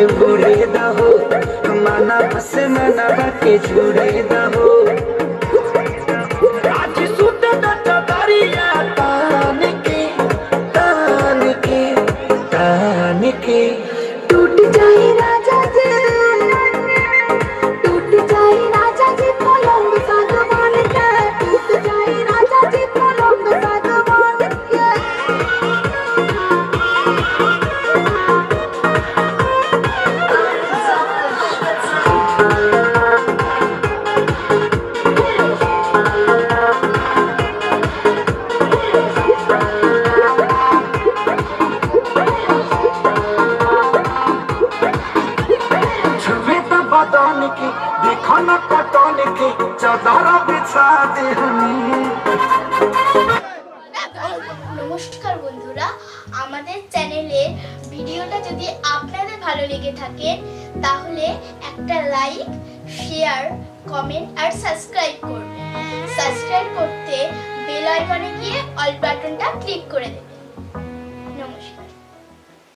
भरे दहो माना से मना के जुड़े दहो आज सुत दरिया तान के तान के तान के टूट जाए राजा जी टूट जाए राजा जी पलंग सागवान के टूट जाए राजा जी पलंग सागवान के बदन की देखो न कटन की चादर बिछा दे नमस्कार बंधुरा আমাদের চ্যানেলে ভিডিওটা যদি আপনাদের ভালো লেগে থাকে তাহলে একটা লাইক শেয়ার কমেন্ট আর সাবস্ক্রাইব করবেন সাবস্ক্রাইব করতে বেল আইকনে গিয়ে অল বাটনটা ক্লিক করে দেবেন।